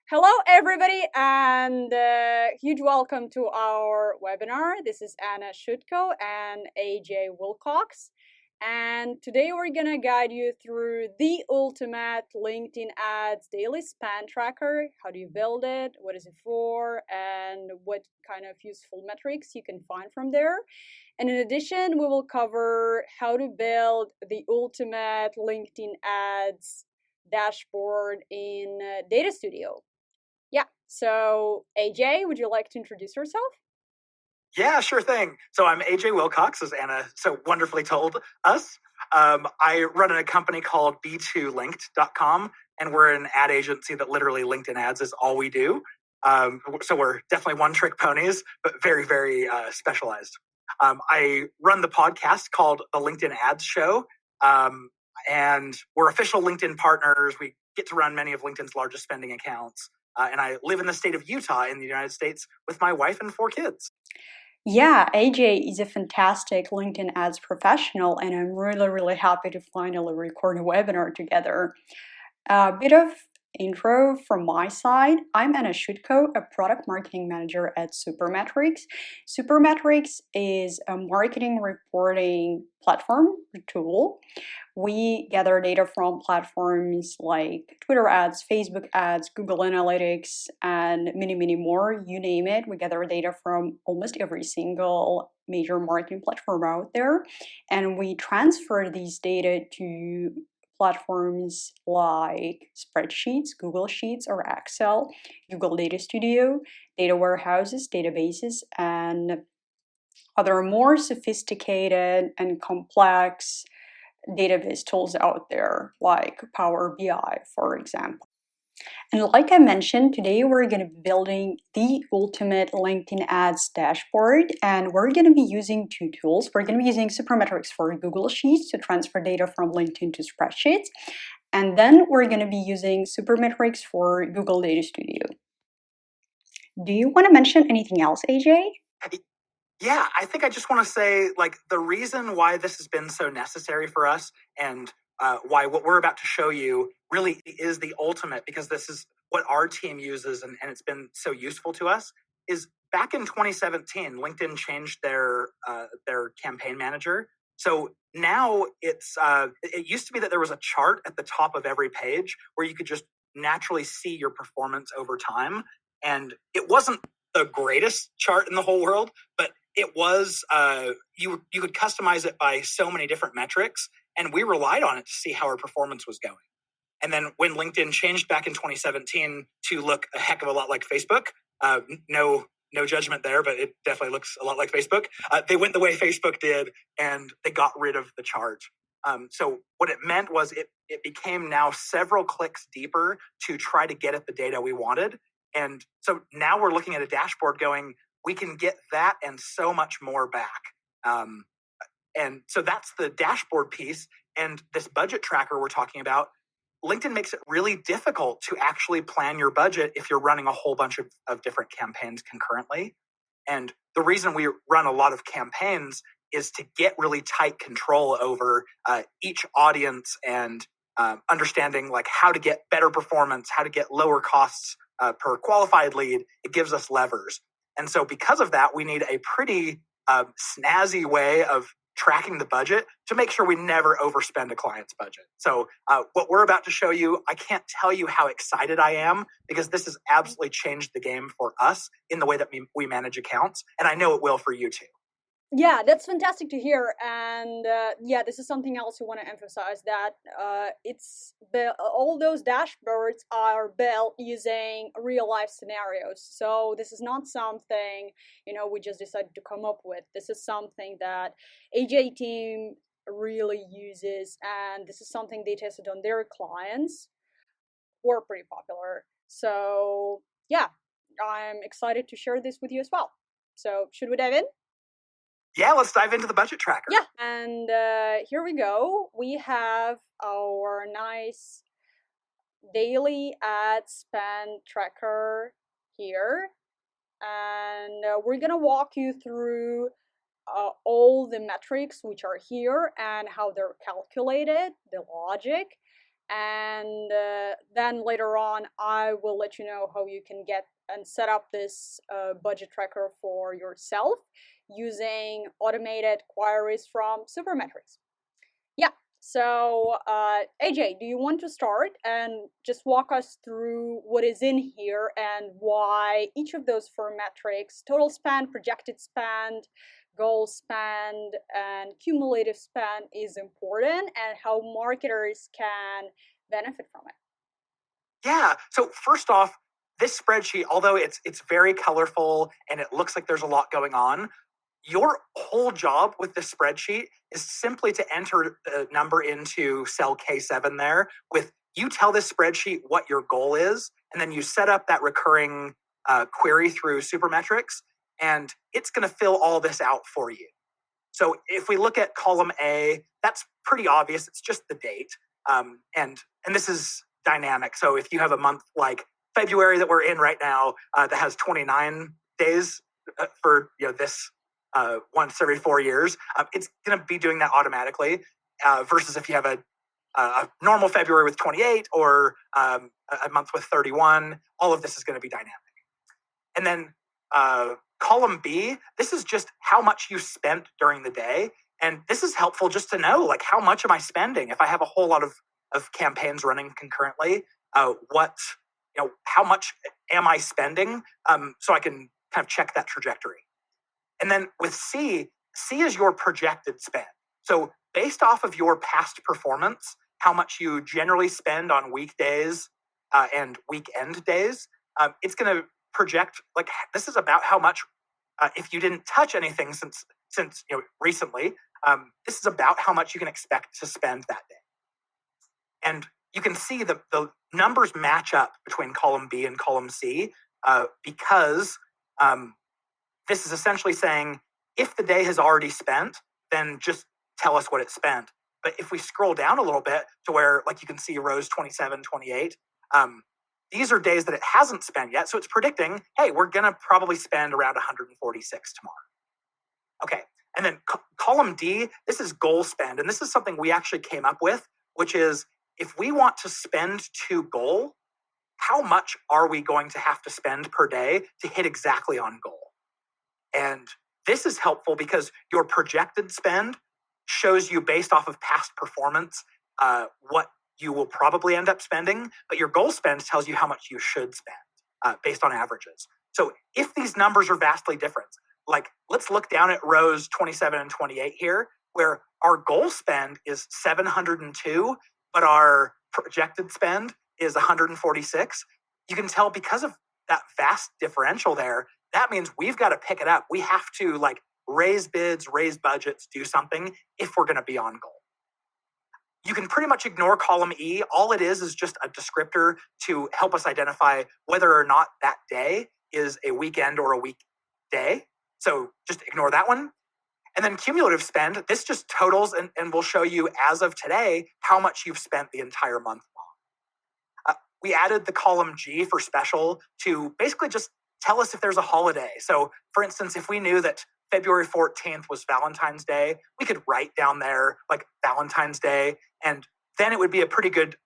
Hello, everybody, and huge welcome to our webinar. This is Anna Schutko and AJ Wilcox. And today we're going to guide you through the ultimate LinkedIn ads daily span tracker. How do you build it? What is it for? And what kind of useful metrics you can find from there. And in addition, we will cover how to build the ultimate LinkedIn ads dashboard in Data Studio. Yeah, so AJ, would you like to introduce yourself? Yeah, sure thing. So I'm AJ Wilcox, as Anna so wonderfully told us. I run a company called B2Linked.com, and we're an ad agency that literally LinkedIn ads is all we do. So we're definitely one-trick ponies, but very, very specialized. I run the podcast called the LinkedIn Ads Show, and we're official LinkedIn partners. We get to run many of LinkedIn's largest spending accounts. And I live in the state of Utah in the United States with my wife and 4 kids. Yeah, AJ is a fantastic LinkedIn ads professional, and I'm really happy to finally record a webinar together. A bit of intro from my side. I'm Anna Schutko, a product marketing manager at Supermetrics. Supermetrics is a marketing reporting platform tool. We gather data from platforms like Twitter ads, Facebook ads, Google Analytics, and many more. You name it. We gather data from almost every single major marketing platform out there, and we transfer these data to platforms like spreadsheets, Google Sheets or Excel, Google Data Studio, data warehouses, databases, and other more sophisticated and complex database tools out there like Power BI, for example. And like I mentioned, today we're going to be building the ultimate LinkedIn ads dashboard, and we're going to be using 2 tools. We're going to be using Supermetrics for Google Sheets to transfer data from LinkedIn to spreadsheets, and then we're going to be using Supermetrics for Google Data Studio. Do you want to mention anything else, AJ? Yeah, I think I just want to say, the reason why this has been so necessary for us and why what we're about to show you really is the ultimate, because this is what our team uses and it's been so useful to us, is back in 2017, LinkedIn changed their campaign manager. So now it used to be that there was a chart at the top of every page where you could just naturally see your performance over time. And it wasn't the greatest chart in the whole world, but it was you could customize it by so many different metrics, and we relied on it to see how our performance was going. And then when LinkedIn changed back in 2017 to look a heck of a lot like Facebook, no judgment there, but it definitely looks a lot like Facebook. They went the way Facebook did, and they got rid of the chart. So what it meant was it became now several clicks deeper to try to get at the data we wanted. And so now we're looking at a dashboard going, we can get that and so much more back. And so that's the dashboard piece. And this budget tracker we're talking about, LinkedIn makes it really difficult to actually plan your budget if you're running a whole bunch of different campaigns concurrently. And the reason we run a lot of campaigns is to get really tight control over each audience and understanding how to get better performance, how to get lower costs per qualified lead. It gives us levers. And so because of that, we need a pretty snazzy way of tracking the budget to make sure we never overspend a client's budget. So what we're about to show you, I can't tell you how excited I am, because this has absolutely changed the game for us in the way that we manage accounts. And I know it will for you too. Yeah, that's fantastic to hear. And this is something else we want to emphasize, that all those dashboards are built using real life scenarios. So this is not something we just decided to come up with. This is something that AJ team really uses, and this is something they tested on their clients who are pretty popular. So yeah, I'm excited to share this with you as well. So should we dive in? Yeah, let's dive into the budget tracker. Yeah, and here we go. We have our nice daily ad spend tracker here, and we're gonna walk you through all the metrics which are here and how they're calculated, the logic, And then later on, I will let you know how you can get and set up this budget tracker for yourself using automated queries from Supermetrics. Yeah, so AJ, do you want to start and just walk us through what is in here and why each of those four metrics, total spend, projected spend, goal spend, and cumulative spend, is important, and how marketers can benefit from it? Yeah. So first off, this spreadsheet, although it's very colorful and it looks like there's a lot going on, your whole job with this spreadsheet is simply to enter the number into cell K7 there. With you tell this spreadsheet what your goal is, and then you set up that recurring query through Supermetrics, and it's going to fill all this out for you. So if we look at column A, that's pretty obvious. It's just the date, and this is dynamic. So if you have a month like February that we're in right now that has 29 days for this once every 4 years, it's going to be doing that automatically. Versus if you have a normal February with 28 or a month with 31, all of this is going to be dynamic. And then column B, this is just how much you spent during the day. And this is helpful just to know, like, how much am I spending? If I have a whole lot of campaigns running concurrently, how much am I spending? So I can kind of check that trajectory. And then with C is your projected spend. So based off of your past performance, how much you generally spend on weekdays and weekend days, it's going to project, like, this is about how much, if you didn't touch anything since recently, this is about how much you can expect to spend that day. And you can see the numbers match up between column B and column C because this is essentially saying, if the day has already spent, then just tell us what it spent. But if we scroll down a little bit to where, like, you can see rows 27, 28, these are days that it hasn't spent yet. So it's predicting, hey, we're going to probably spend around 146 tomorrow. Okay. And then column D, this is goal spend. And this is something we actually came up with, which is, if we want to spend to goal, how much are we going to have to spend per day to hit exactly on goal? And this is helpful because your projected spend shows you, based off of past performance, what you will probably end up spending, but your goal spend tells you how much you should spend based on averages. So if these numbers are vastly different, like, let's look down at rows 27 and 28 here, where our goal spend is 702, but our projected spend is 146. You can tell, because of that vast differential there, that means we've got to pick it up. We have to, like, raise bids, raise budgets, do something if we're going to be on goal. You can pretty much ignore column E. All it is just a descriptor to help us identify whether or not that day is a weekend or a weekday. So just ignore that one. And then cumulative spend, this just totals and will show you, as of today, how much you've spent the entire month long. We added the column G for special to basically just tell us if there's a holiday. So for instance, if we knew that February 14th was Valentine's Day, we could write down there, like, Valentine's Day, and then it would be a pretty good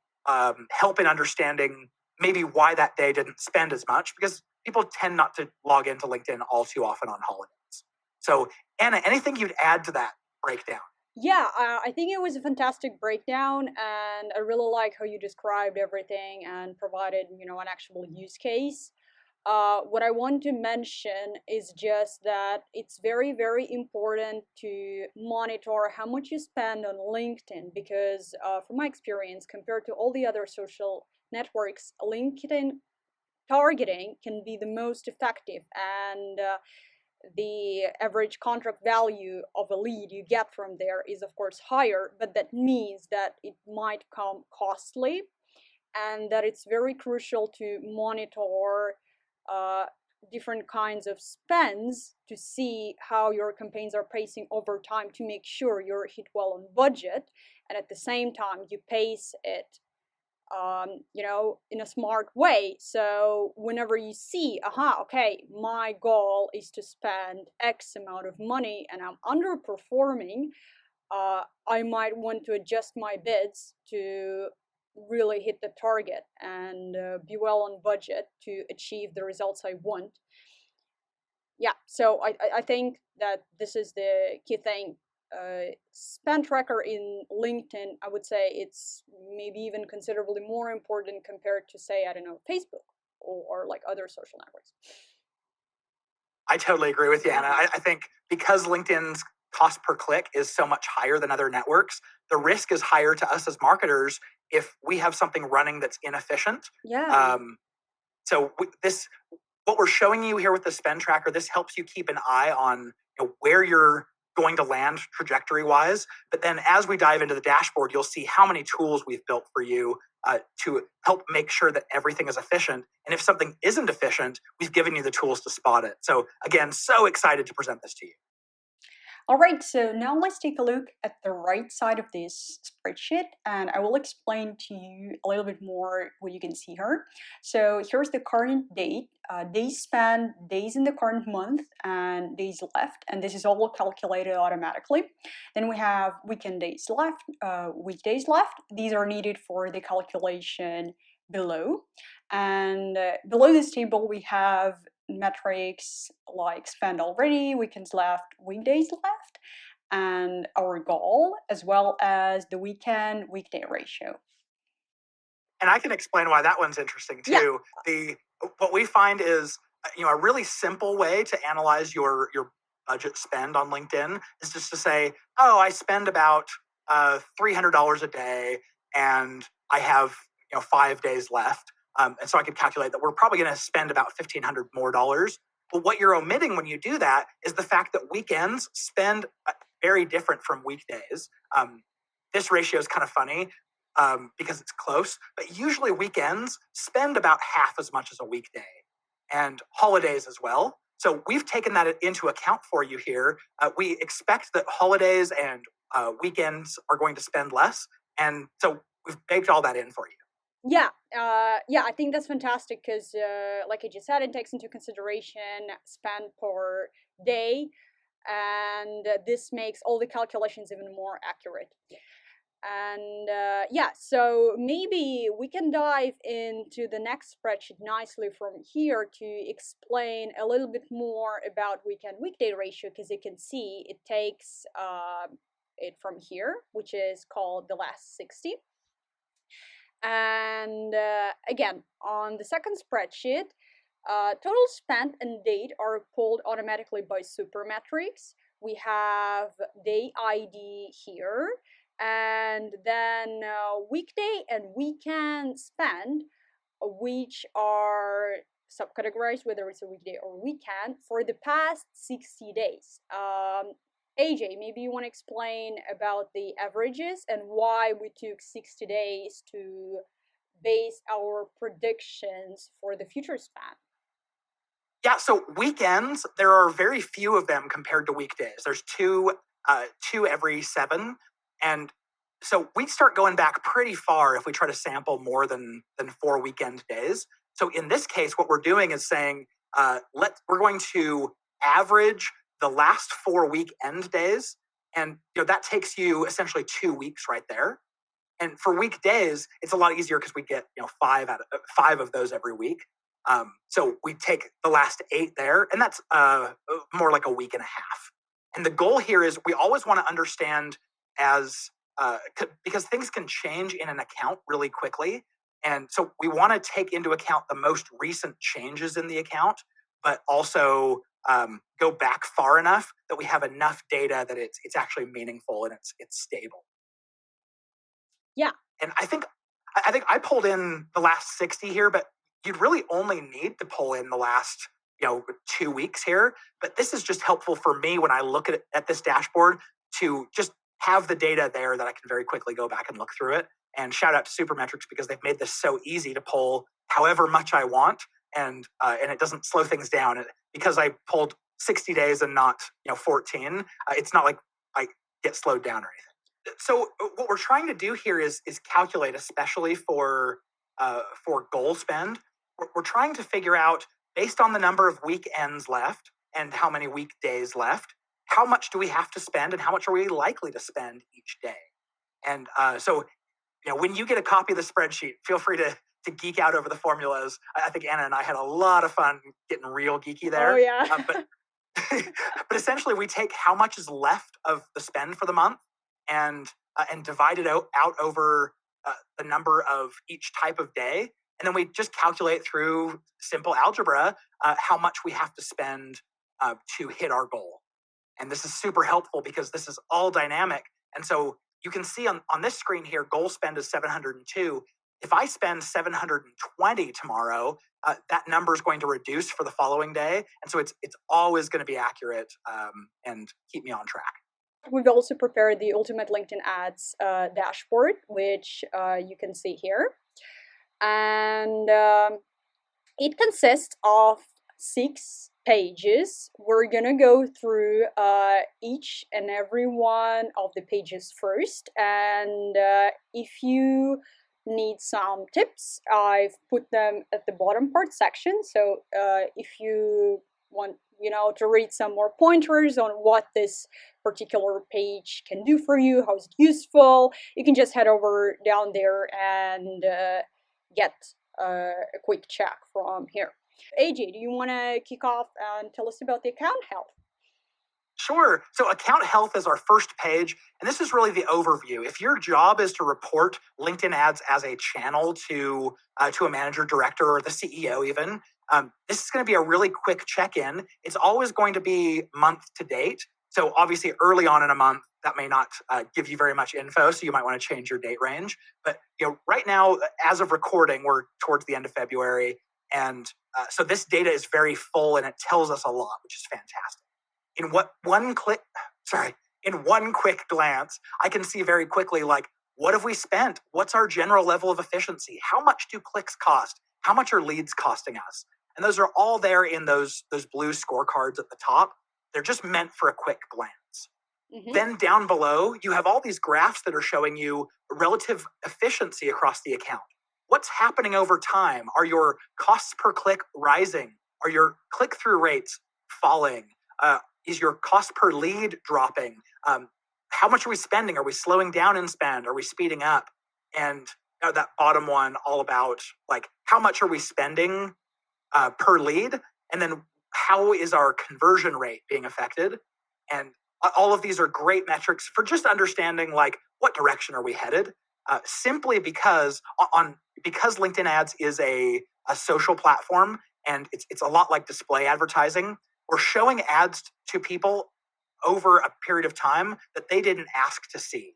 help in understanding maybe why that day didn't spend as much, because people tend not to log into LinkedIn all too often on holidays. So Anna, anything you'd add to that breakdown? Yeah, I think it was a fantastic breakdown, and I really like how you described everything and provided, an actual use case. What I want to mention is just that it's very, very important to monitor how much you spend on LinkedIn, because from my experience, compared to all the other social networks, LinkedIn targeting can be the most effective, and the average contract value of a lead you get from there is, of course, higher, but that means that it might come costly, and that it's very crucial to monitor different kinds of spends to see how your campaigns are pacing over time, to make sure you're hit well on budget, and at the same time you pace it in a smart way. So whenever you see, okay, my goal is to spend X amount of money and I'm underperforming, I might want to adjust my bids to really hit the target and be well on budget to achieve the results I want. Yeah, so I think that this is the key thing. Spend tracker in LinkedIn, I would say it's maybe even considerably more important compared to, say, I don't know, Facebook or like other social networks. I totally agree with you, Anna. I think because LinkedIn's cost per click is so much higher than other networks, the risk is higher to us as marketers if we have something running that's inefficient. Yeah. So this, what we're showing you here with the spend tracker, this helps you keep an eye on where you're going to land trajectory wise. But then as we dive into the dashboard, you'll see how many tools we've built for you to help make sure that everything is efficient. And if something isn't efficient, we've given you the tools to spot it. So again, so excited to present this to you. All right, so now let's take a look at the right side of this spreadsheet, and I will explain to you a little bit more what you can see here. So here's the current date, days spent, days in the current month, and days left, and this is all calculated automatically. Then we have weekend days left, weekdays left. These are needed for the calculation below. And below this table, we have metrics like spend already, weekends left, weekdays left, and our goal, as well as the weekend weekday ratio. And I can explain why that one's interesting too. Yeah. What we find is a really simple way to analyze your budget spend on LinkedIn is just to say, oh, I spend about $300 a day, and I have 5 days left. And so I could calculate that we're probably going to spend about $1,500 more dollars. But what you're omitting when you do that is the fact that weekends spend very different from weekdays. This ratio is kind of funny because it's close, but usually weekends spend about half as much as a weekday, and holidays as well. So we've taken that into account for you here. We expect that holidays and weekends are going to spend less, and so we've baked all that in for you. Yeah, I think that's fantastic because, like I just said, it takes into consideration spend per day, and this makes all the calculations even more accurate. And so maybe we can dive into the next spreadsheet nicely from here to explain a little bit more about weekend weekday ratio, because you can see it takes it from here, which is called the last 60. And again, on the second spreadsheet, total spent and date are pulled automatically by Supermetrics. We have day ID here, and then weekday and weekend spend, which are subcategorized whether it's a weekday or weekend for the past 60 days. AJ, maybe you want to explain about the averages and why we took 60 days to base our predictions for the future span. Yeah, so weekends, there are very few of them compared to weekdays. There's two every 7. And so we start going back pretty far if we try to sample more than 4 weekend days. So in this case, what we're doing is saying, we're going to average the last 4 weekend days. And that takes you essentially 2 weeks right there. And for weekdays, it's a lot easier because we get 5 of those every week. So we take the last 8 there, and that's more like a week and a half. And the goal here is we always want to understand because things can change in an account really quickly. And so we want to take into account the most recent changes in the account, but also go back far enough that we have enough data that it's actually meaningful and it's stable. Yeah. And I think I pulled in the last 60 here, but you'd really only need to pull in the last 2 weeks here. But this is just helpful for me when I look at this dashboard to just have the data there that I can very quickly go back and look through it. And shout out to Supermetrics because they've made this so easy to pull however much I want, and it doesn't slow things down. Because I pulled 60 days and not 14, it's not like I get slowed down or anything. So what we're trying to do here is calculate, especially for goal spend. We're trying to figure out, based on the number of weekends left and how many weekdays left, how much do we have to spend and how much are we likely to spend each day. And so when you get a copy of the spreadsheet, feel free to geek out over the formulas. I think Anna and I had a lot of fun getting real geeky there. Oh, yeah. But but essentially, we take how much is left of the spend for the month and divide it out over the number of each type of day, and then we just calculate through simple algebra how much we have to spend to hit our goal. And this is super helpful because this is all dynamic. And so you can see on this screen here, goal spend is 702. If I spend 720 tomorrow, that number is going to reduce for the following day. And so it's always going to be accurate and keep me on track. We've also prepared the Ultimate LinkedIn Ads dashboard, which you can see here. And it consists of 6 pages. We're gonna go through each and every one of the pages first, and if you need some tips, I've put them at the bottom part section. So if you want to read some more pointers on what this particular page can do for you, how it's useful, you can just head over down there and get a quick check from here. AJ, do you want to kick off and tell us about the account health? Sure. So account health is our first page, and this is really the overview. If your job is to report LinkedIn ads as a channel to a manager, director, or the CEO even, this is going to be a really quick check-in. It's always going to be month to date. So obviously early on in a month, that may not give you very much info, so you might want to change your date range. But right now, as of recording, we're towards the end of February, and so this data is very full and it tells us a lot, which is fantastic. In one quick glance, I can see very quickly, like, what have we spent? What's our general level of efficiency? How much do clicks cost? How much are leads costing us? And those are all there in those blue scorecards at the top. They're just meant for a quick glance. Mm-hmm. Then down below, you have all these graphs that are showing you relative efficiency across the account. What's happening over time? Are your costs per click rising? Are your click-through rates falling? Is your cost per lead dropping? How much are we spending? Are we slowing down in spend? Are we speeding up? And that bottom one, all about like how much are we spending per lead? And then how is our conversion rate being affected? And all of these are great metrics for just understanding like what direction are we headed? Simply because LinkedIn ads is a social platform and it's a lot like display advertising. We're showing ads to people over a period of time that they didn't ask to see.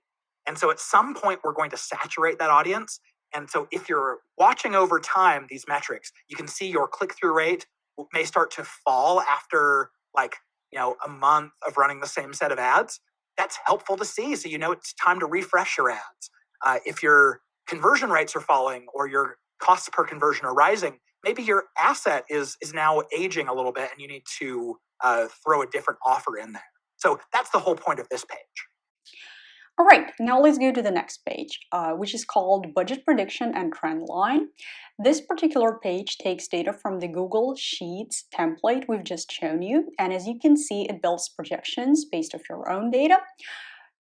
And so at some point, we're going to saturate that audience. And so if you're watching over time these metrics, you can see your click-through rate may start to fall after a month of running the same set of ads. That's helpful to see. So it's time to refresh your ads. If your conversion rates are falling or your costs per conversion are rising, maybe your asset is now aging a little bit and you need to throw a different offer in there. So that's the whole point of this page. All right, now let's go to the next page, which is called Budget Prediction and Trend Line. This particular page takes data from the Google Sheets template we've just shown you, and as you can see, it builds projections based off your own data.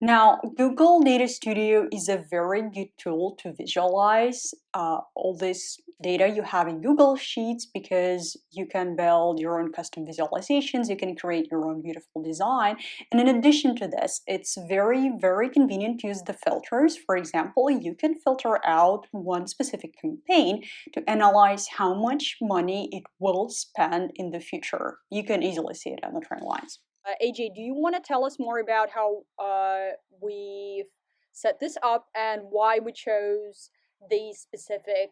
Now, Google Data Studio is a very good tool to visualize all this data you have in Google Sheets because you can build your own custom visualizations, you can create your own beautiful design. And in addition to this, it's very, very convenient to use the filters. For example, you can filter out one specific campaign to analyze how much money it will spend in the future. You can easily see it on the trend lines. AJ, do you want to tell us more about how we set this up and why we chose these specific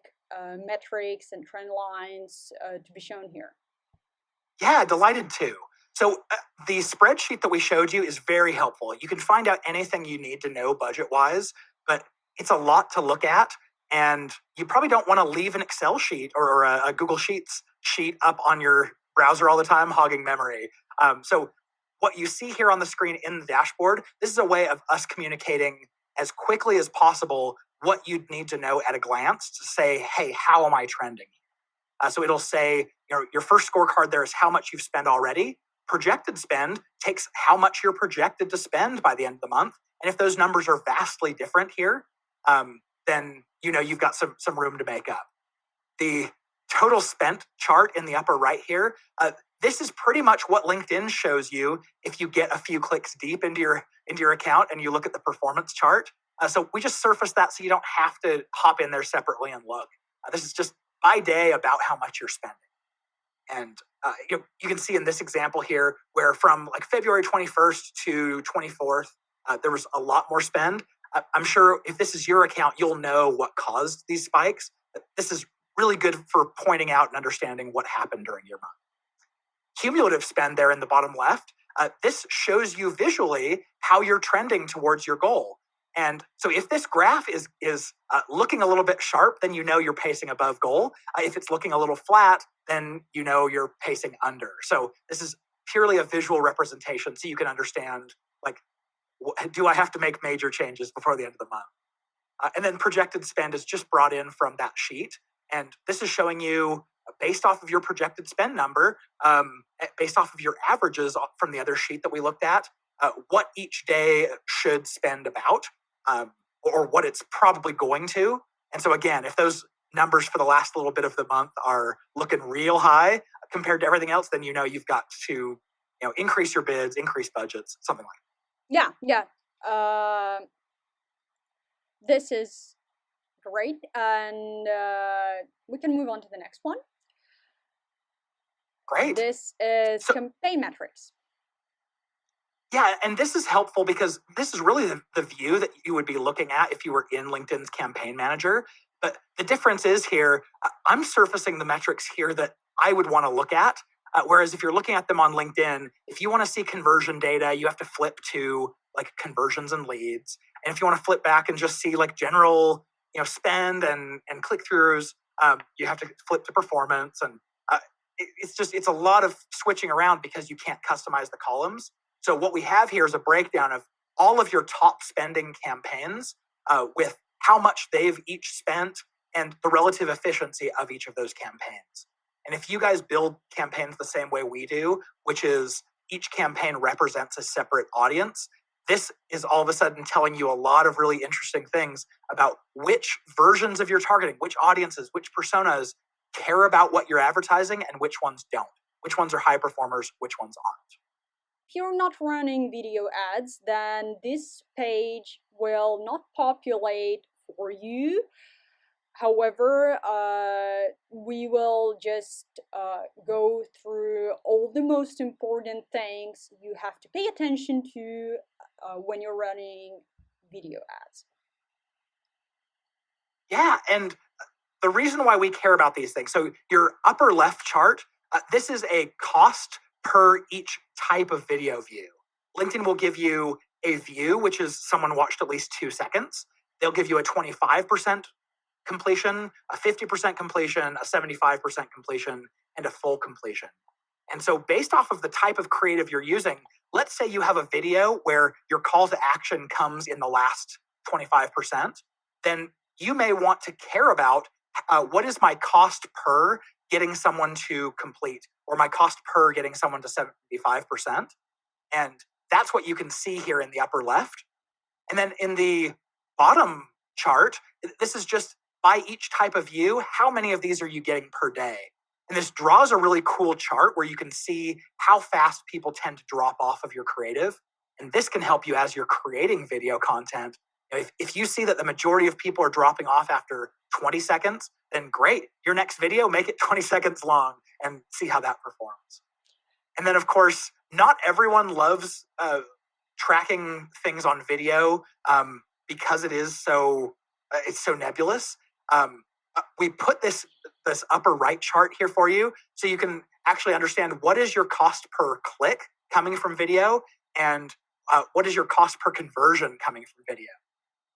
metrics and trend lines to be shown here? Yeah, delighted to. So the spreadsheet that we showed you is very helpful. You can find out anything you need to know budget-wise, but it's a lot to look at, and you probably don't want to leave an Excel sheet or a Google Sheets sheet up on your browser all the time, hogging memory. So what you see here on the screen in the dashboard, this is a way of us communicating as quickly as possible what you'd need to know at a glance to say, hey, how am I trending? So it'll say, your first scorecard there is how much you've spent already. Projected spend takes how much you're projected to spend by the end of the month. And if those numbers are vastly different here, then you know you've got some room to make up. The total spent chart in the upper right here, this is pretty much what LinkedIn shows you if you get a few clicks deep into your account and you look at the performance chart. So we just surfaced that so you don't have to hop in there separately and look. This is just by day about how much you're spending. And you can see in this example here where from like February 21st to 24th, there was a lot more spend. I'm sure if this is your account, you'll know what caused these spikes. This is really good for pointing out and understanding what happened during your month. Cumulative spend there in the bottom left, this shows you visually how you're trending towards your goal. And so if this graph is looking a little bit sharp, then you know you're pacing above goal. If it's looking a little flat, then you know you're pacing under. So this is purely a visual representation so you can understand, like, do I have to make major changes before the end of the month? And then projected spend is just brought in from that sheet. And this is showing you, based off of your projected spend number, based off of your averages from the other sheet that we looked at, what each day should spend about, or what it's probably going to. And so again, if those numbers for the last little bit of the month are looking real high compared to everything else, then you know you've got to increase your bids, increase budgets, something like that. Yeah. This is great, and we can move on to the next one. Great. This is campaign metrics. Yeah, and this is helpful because this is really the view that you would be looking at if you were in LinkedIn's Campaign Manager. But the difference is here, I'm surfacing the metrics here that I would want to look at. Whereas if you're looking at them on LinkedIn, if you want to see conversion data, you have to flip to like conversions and leads. And if you want to flip back and just see like general spend and click-throughs, you have to flip to performance. And it's a lot of switching around because you can't customize the columns. So what we have here is a breakdown of all of your top spending campaigns with how much they've each spent and the relative efficiency of each of those campaigns. And if you guys build campaigns the same way we do, which is each campaign represents a separate audience, this is all of a sudden telling you a lot of really interesting things about which versions of your targeting, which audiences, which personas care about what you're advertising and which ones don't. Which ones are high performers, which ones aren't. If you're not running video ads, then this page will not populate for you. However, we will just go through all the most important things you have to pay attention to when you're running video ads. Yeah, and the reason why we care about these things, so your upper left chart, this is a cost per each type of video view. LinkedIn will give you a view, which is someone watched at least 2 seconds. They'll give you a 25% completion, a 50% completion, a 75% completion, and a full completion. And so based off of the type of creative you're using, let's say you have a video where your call to action comes in the last 25%, then you may want to care about what is my cost per getting someone to complete, or my cost per getting someone to 75%. And that's what you can see here in the upper left. And then in the bottom chart, this is just by each type of view, how many of these are you getting per day? And this draws a really cool chart where you can see how fast people tend to drop off of your creative. And this can help you as you're creating video content. If you see that the majority of people are dropping off after 20 seconds, then great. Your next video, make it 20 seconds long and see how that performs. And then, of course, not everyone loves tracking things on video because it is it's so nebulous. We put this upper right chart here for you so you can actually understand what is your cost per click coming from video and what is your cost per conversion coming from video.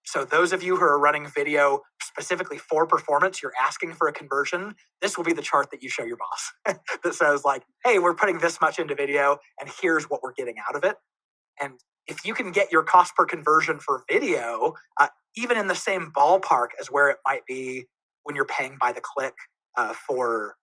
So those of you who are running video specifically for performance, you're asking for a conversion, this will be the chart that you show your boss that says like, hey, we're putting this much into video and here's what we're getting out of it. And if you can get your cost per conversion for video, even in the same ballpark as where it might be when you're paying by the click for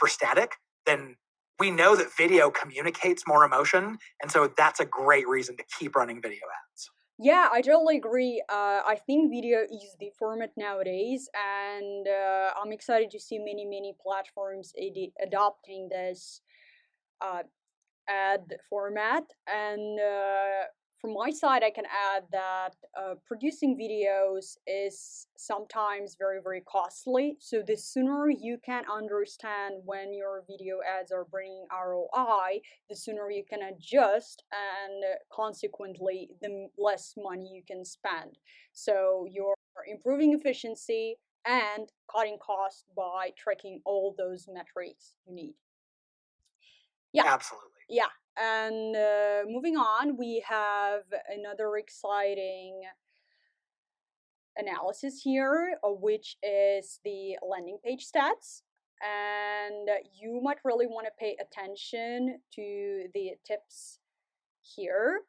static, then we know that video communicates more emotion. And so that's a great reason to keep running video ads. Yeah, I totally agree. I think video is the format nowadays, and I'm excited to see many platforms adopting this uh, ad format. And from my side, I can add that producing videos is sometimes very costly. So the sooner you can understand when your video ads are bringing ROI, the sooner you can adjust, and consequently, the less money you can spend. So you're improving efficiency and cutting costs by tracking all those metrics you need. Yeah, Absolutely. yeah. And moving on, we have another exciting analysis here, which is the landing page stats. And you might really want to pay attention to the tips here.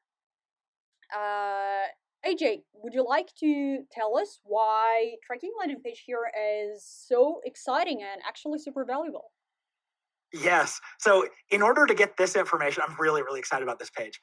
AJ, would you like to tell us why tracking landing page here is so exciting and actually super valuable? Yes. So, in order to get this information, I'm really excited about this page.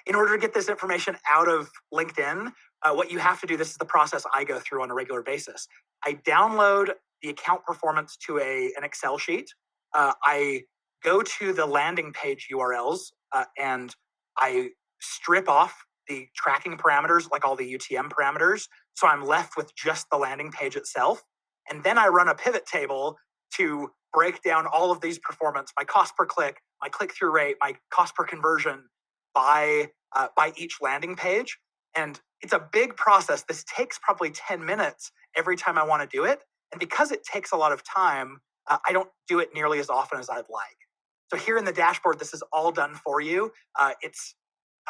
In order to get this information out of LinkedIn, what you have to do, this is the process I go through on a regular basis. I download the account performance to an Excel sheet. I go to the landing page URLs and I strip off the tracking parameters, like all the UTM parameters. So I'm left with just the landing page itself. And then I run a pivot table to break down all of these performance, my cost per click, my click through rate, my cost per conversion by each landing page. And it's a big process. This takes probably 10 minutes every time I want to do it. And because it takes a lot of time, I don't do it nearly as often as I'd like. So here in the dashboard, this is all done for you. It's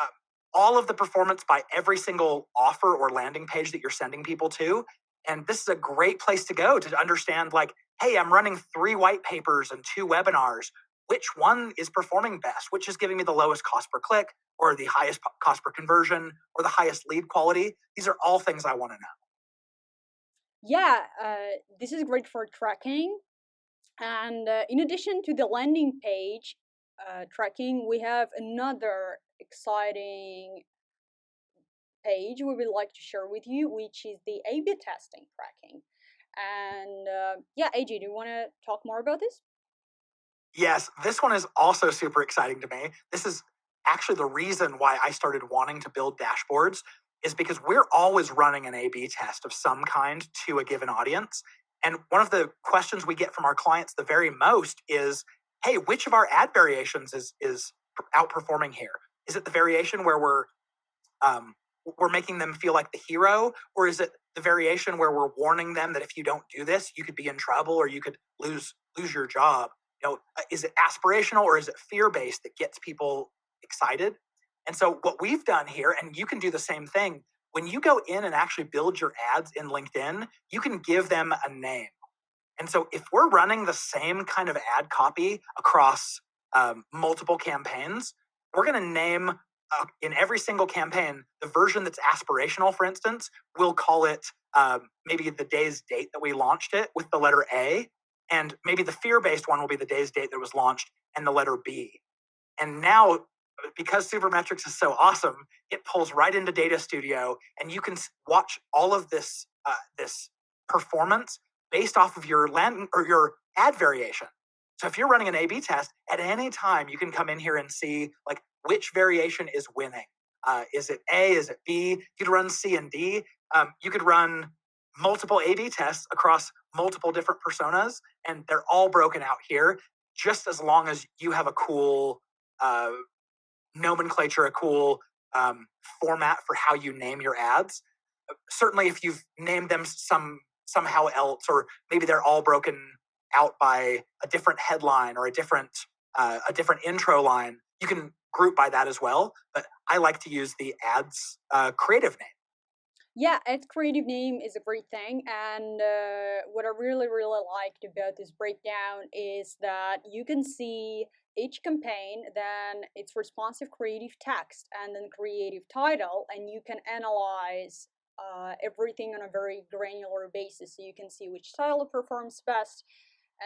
uh, all of the performance by every single offer or landing page that you're sending people to. And this is a great place to go to understand, like, hey, I'm running 3 white papers and 2 webinars. Which one is performing best? Which is giving me the lowest cost per click or the highest cost per conversion or the highest lead quality? These are all things I want to know. Yeah, this is great for tracking. And in addition to the landing page tracking, we have another exciting page we would like to share with you, which is the A/B testing tracking. And yeah, AJ, do you want to talk more about this? Yes, this one is also super exciting to me. This is actually the reason why I started wanting to build dashboards is because we're always running an A/B test of some kind to a given audience. And one of the questions we get from our clients the very most is, "Hey, which of our ad variations is outperforming here? Is it the variation where um, we're making them feel like the hero, or is it the variation where we're warning them that if you don't do this, you could be in trouble or you could lose your job? Is it aspirational or is it fear based that gets people excited?" And so what we've done here, and you can do the same thing. When you go in and actually build your ads in LinkedIn, you can give them a name. And so if we're running the same kind of ad copy across multiple campaigns, we're going to name in every single campaign the version that's aspirational. For instance, we'll call it maybe the day's date that we launched it with the letter A, and maybe the fear-based one will be the day's date that was launched and the letter B. And now, because Supermetrics is so awesome, it pulls right into Data Studio, and you can watch all of this performance based off of your land or your ad variation. So if you're running an A/B test at any time, you can come in here and see like which variation is winning. Is it A? Is it B? You could run C and D. You could run multiple A/B tests across multiple different personas, and they're all broken out here. Just as long as you have a cool uh, nomenclature, a cool format for how you name your ads. Certainly, if you've named them somehow else, or maybe they're all broken out by a different headline or a different intro line, you can group by that as well. But I like to use the ads creative name. Yeah, its creative name is a great thing, and what I really liked about this breakdown is that you can see each campaign, then its responsive creative text, and then creative title, and you can analyze everything on a very granular basis. So you can see which title performs best,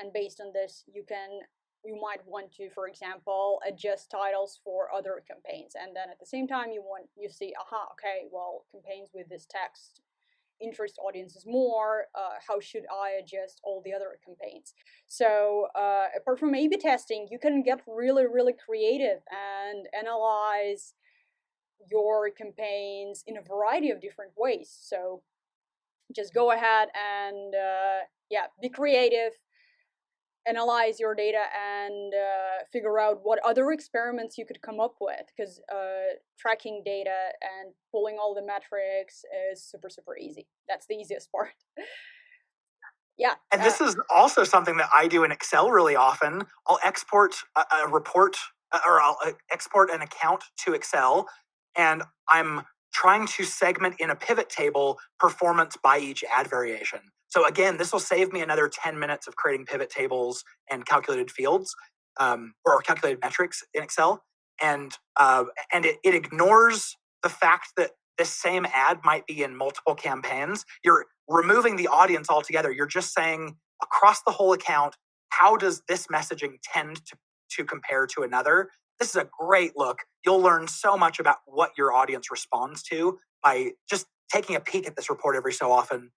and based on this, you can you might want to, for example, adjust titles for other campaigns, and then at the same time you see, aha, okay, well, campaigns with this text interest audiences more. How should I adjust all the other campaigns? So apart from A/B testing, you can get really, really creative and analyze your campaigns in a variety of different ways. So just go ahead and yeah, be creative, analyze your data, and figure out what other experiments you could come up with, because tracking data and pulling all the metrics is super, super easy. That's the easiest part. Yeah. And this is also something that I do in Excel really often. I'll export a report or I'll export an account to Excel, and I'm trying to segment in a pivot table performance by each ad variation. So again, this will save me another 10 minutes of creating pivot tables and calculated fields or calculated metrics in Excel. And it ignores the fact that this same ad might be in multiple campaigns. You're removing the audience altogether. You're just saying across the whole account, how does this messaging tend to compare to another? This is a great look. You'll learn so much about what your audience responds to by just taking a peek at this report every so often.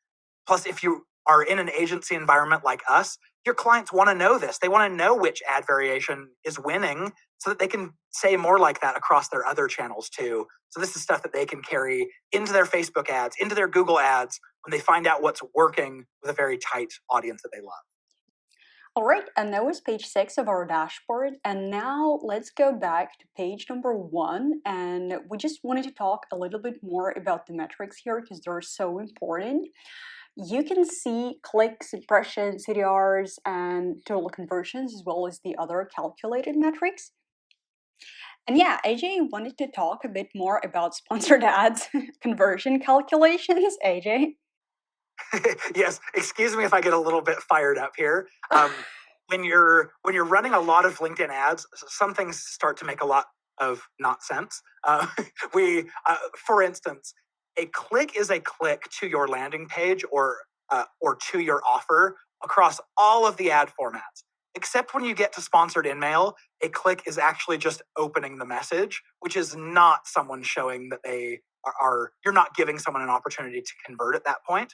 Plus, if you are in an agency environment like us, your clients want to know this. They want to know which ad variation is winning so that they can say more like that across their other channels too. So this is stuff that they can carry into their Facebook ads, into their Google ads, when they find out what's working with a very tight audience that they love. All right, and that was page 6 of our dashboard. And now let's go back to page number 1. And we just wanted to talk a little bit more about the metrics here because they're so important. You can see clicks, impressions, CTRs, and total conversions, as well as the other calculated metrics. And yeah, AJ wanted to talk a bit more about sponsored ads conversion calculations. AJ? Yes, excuse me if I get a little bit fired up here. When you're running a lot of LinkedIn ads, some things start to make a lot of not sense. For instance, a click is a click to your landing page or to your offer across all of the ad formats. Except when you get to sponsored InMail, a click is actually just opening the message, which is not someone showing that they are you're not giving someone an opportunity to convert at that point.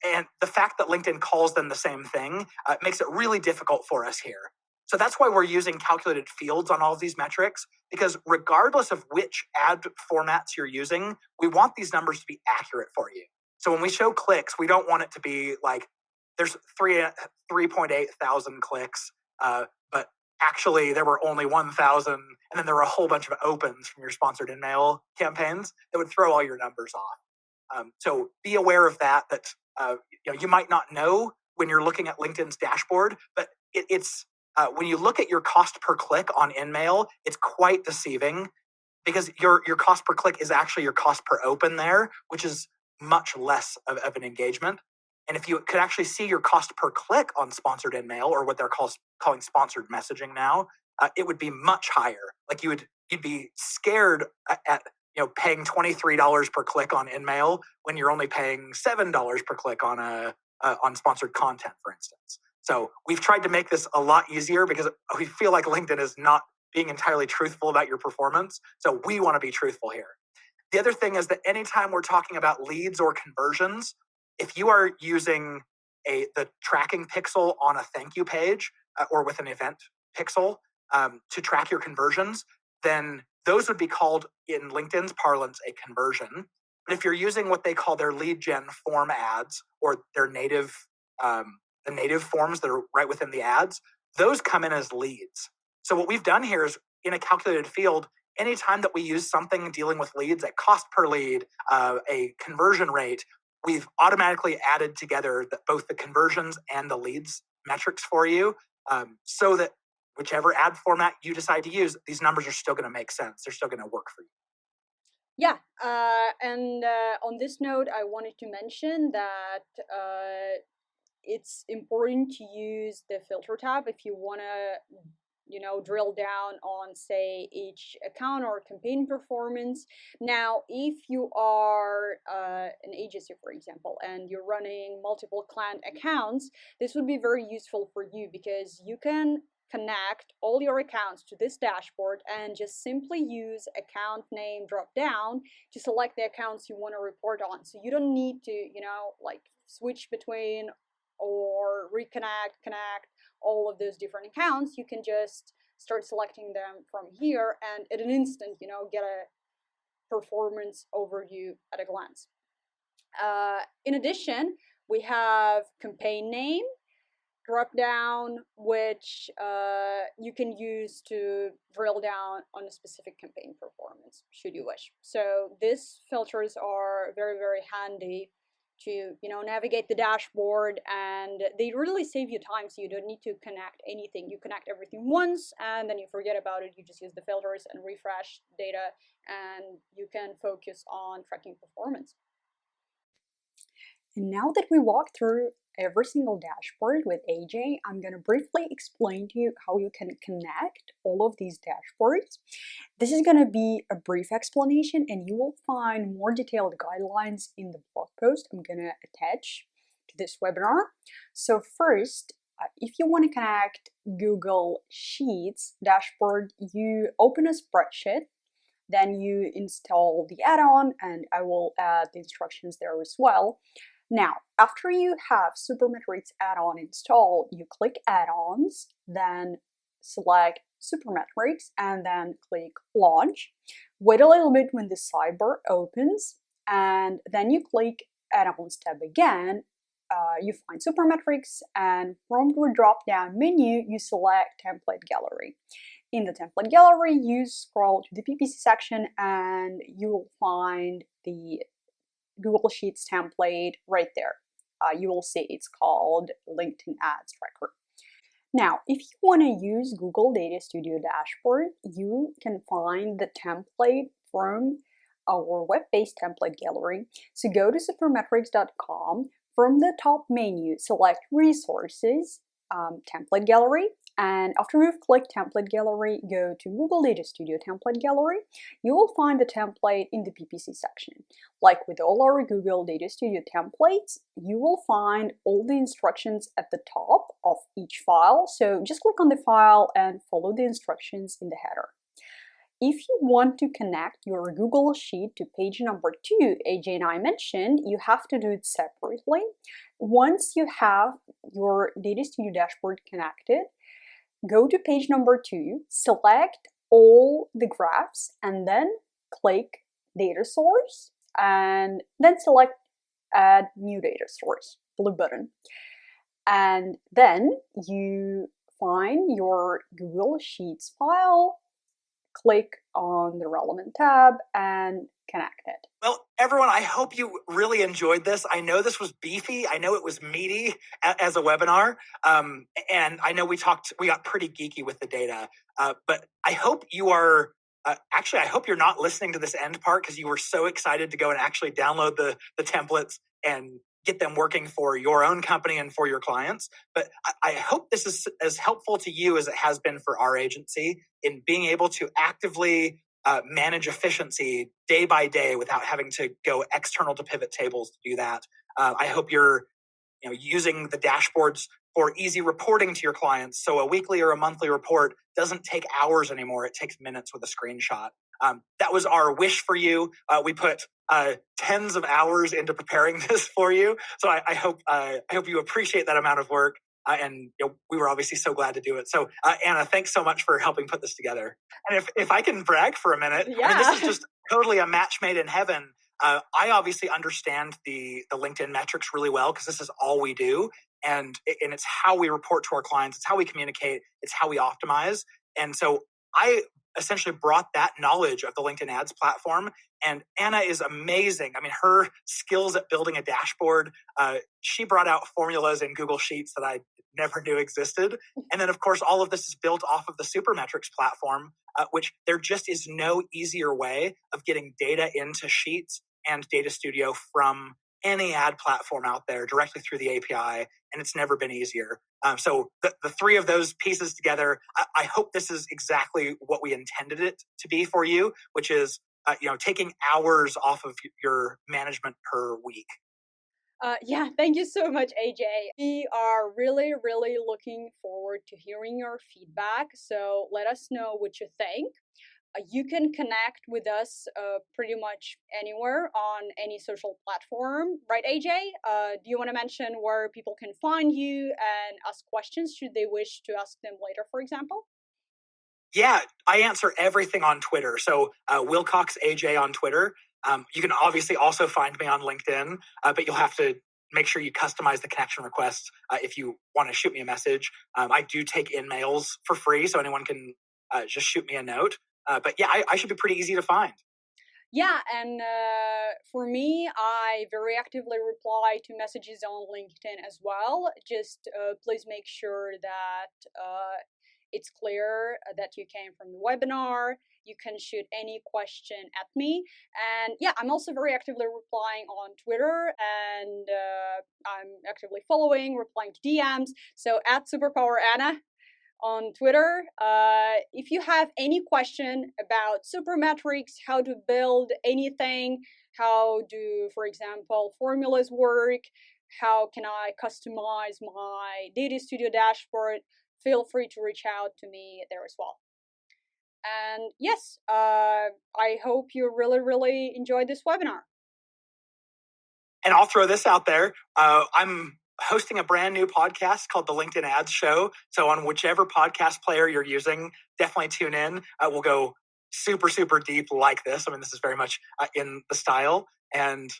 And the fact that LinkedIn calls them the same thing makes it really difficult for us here. So that's why we're using calculated fields on all of these metrics, because regardless of which ad formats you're using, we want these numbers to be accurate for you. So when we show clicks, we don't want it to be like there's 3.8 thousand clicks, but actually there were only 1,000, and then there were a whole bunch of opens from your sponsored InMail campaigns that would throw all your numbers off. So be aware of that you might not know when you're looking at LinkedIn's dashboard, but it's when you look at your cost per click on InMail, it's quite deceiving because your cost per click is actually your cost per open there, which is much less of an engagement. And if you could actually see your cost per click on sponsored InMail, or what they're calling sponsored messaging now, it would be much higher. Like you'd be scared at paying $23 per click on InMail when you're only paying $7 per click on sponsored content, for instance. So we've tried to make this a lot easier because we feel like LinkedIn is not being entirely truthful about your performance. So we want to be truthful here. The other thing is that anytime we're talking about leads or conversions, if you are using the tracking pixel on a thank you page or with an event pixel to track your conversions, then those would be called, in LinkedIn's parlance, a conversion. But if you're using what they call their lead gen form ads, or their native the native forms that are right within the ads, those come in as leads. So what we've done here is, in a calculated field, anytime that we use something dealing with leads, a cost per lead, a conversion rate, we've automatically added together both the conversions and the leads metrics for you, so that whichever ad format you decide to use, these numbers are still going to make sense. They're still going to work for you. Yeah, and on this note, I wanted to mention that it's important to use the filter tab if you want to drill down on, say, each account or campaign performance. Now, if you are an agency, for example, and you're running multiple client accounts, this would be very useful for you because you can connect all your accounts to this dashboard and just simply use account name drop down to select the accounts you want to report on. So you don't need to, like switch between or reconnect, connect all of those different accounts. You can just start selecting them from here and at an instant, get a performance overview at a glance. In addition, we have campaign name drop down, which you can use to drill down on a specific campaign performance, should you wish. So these filters are very, very handy to navigate the dashboard, and they really save you time, so you don't need to connect anything. You connect everything once and then you forget about it. You just use the filters and refresh data, and you can focus on tracking performance. And now that we walked through every single dashboard with AJ, I'm going to briefly explain to you how you can connect all of these dashboards. This is going to be a brief explanation, and you will find more detailed guidelines in the blog post I'm going to attach to this webinar. So first, if you want to connect Google Sheets dashboard, you open a spreadsheet, then you install the add-on, and I will add the instructions there as well. Now, after you have Supermetrics add-on installed, you click Add-ons, then select Supermetrics, and then click Launch. Wait a little bit when the sidebar opens, and then you click Add-ons tab again. You find Supermetrics, and from your drop-down menu, you select Template Gallery. In the Template Gallery, you scroll to the PPC section, and you will find the Google Sheets template right there. You will see it's called LinkedIn Ads Tracker. Now, if you want to use Google Data Studio Dashboard, you can find the template from our web-based template gallery. So go to supermetrics.com. From the top menu, select Resources, Template Gallery, and after you've clicked Template Gallery, go to Google Data Studio Template Gallery. You will find the template in the PPC section. Like with all our Google Data Studio templates, you will find all the instructions at the top of each file. So just click on the file and follow the instructions in the header. If you want to connect your Google Sheet to page number 2, AJ and I mentioned, you have to do it separately. Once you have your Data Studio dashboard connected, go to page number 2, select all the graphs, and then click Data Source, and then select Add New Data Source, blue button. And then you find your Google Sheets file, click on the relevant tab, and connect it. Well, everyone, I hope you really enjoyed this. I know this was beefy. I know it was meaty as a webinar. And I know we got pretty geeky with the data. But I hope you are, I hope you're not listening to this end part because you were so excited to go and actually download the templates and get them working for your own company and for your clients. But I hope this is as helpful to you as it has been for our agency in being able to actively manage efficiency day by day without having to go external to pivot tables to do that. I hope you're using the dashboards for easy reporting to your clients. So a weekly or a monthly report doesn't take hours anymore. It takes minutes with a screenshot. That was our wish for you. We put tens of hours into preparing this for you. So I hope you appreciate that amount of work. And we were obviously so glad to do it. So Anna, thanks so much for helping put this together. And if I can brag for a minute, yeah. I mean, this is just totally a match made in heaven. I obviously understand the LinkedIn metrics really well because this is all we do. And it's how we report to our clients. It's how we communicate. It's how we optimize. And so I essentially brought that knowledge of the LinkedIn ads platform. And Anna is amazing. I mean, her skills at building a dashboard, she brought out formulas in Google Sheets that I never knew existed. And then, of course, all of this is built off of the Supermetrics platform, which there just is no easier way of getting data into Sheets and Data Studio from any ad platform out there directly through the API. And it's never been easier. So the three of those pieces together, I hope this is exactly what we intended it to be for you, which is taking hours off of your management per week. Yeah, thank you so much, AJ. We are really, really looking forward to hearing your feedback. So let us know what you think. You can connect with us pretty much anywhere on any social platform, right, AJ? Do you want to mention where people can find you and ask questions should they wish to ask them later, for example? Yeah, I answer everything on Twitter. So Wilcox AJ on Twitter. You can obviously also find me on LinkedIn, but you'll have to make sure you customize the connection request if you want to shoot me a message. I do take in mails for free, so anyone can just shoot me a note. But yeah, I should be pretty easy to find. Yeah, and for me, I very actively reply to messages on LinkedIn as well. Just please make sure that it's clear that you came from the webinar. You can shoot any question at me. And yeah, I'm also very actively replying on Twitter, and I'm actively following, replying to DMs. So at Superpower Anna on Twitter. If you have any question about supermetrics, how to build anything, how do, for example, formulas work, how can I customize my Data Studio dashboard, feel free to reach out to me there as well. And yes, I hope you really, really enjoyed this webinar. And I'll throw this out there. I'm hosting a brand new podcast called the LinkedIn Ads Show. So on whichever podcast player you're using, definitely tune in. We'll go super, super deep like this. I mean, this is very much in the style. And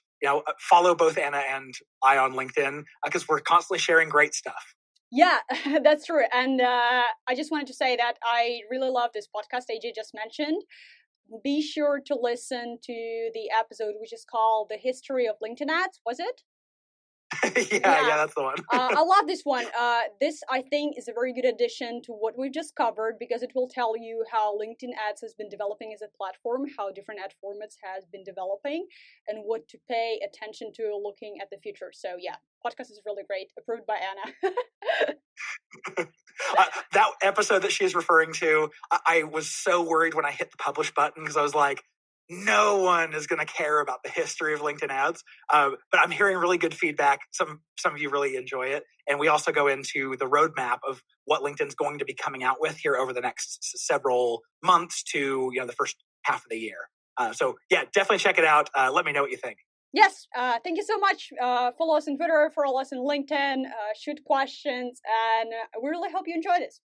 follow both Anna and I on LinkedIn because we're constantly sharing great stuff. Yeah, that's true. And I just wanted to say that I really love this podcast AJ just mentioned. Be sure to listen to the episode which is called The History of LinkedIn Ads. Was it? Yeah, that's the one. I love this one. This, I think, is a very good addition to what we've just covered because it will tell you how LinkedIn Ads has been developing as a platform, how different ad formats has been developing, and what to pay attention to looking at the future. So yeah, podcast is really great. Approved by Anna. That episode that she's referring to, I was so worried when I hit the publish button because I was like, no one is going to care about the history of LinkedIn ads. But I'm hearing really good feedback. Some of you really enjoy it. And we also go into the roadmap of what LinkedIn's going to be coming out with here over the next several months to the first half of the year. So yeah, definitely check it out. Let me know what you think. Yes, thank you so much. Follow us on Twitter, follow us on LinkedIn, shoot questions, and we really hope you enjoy this.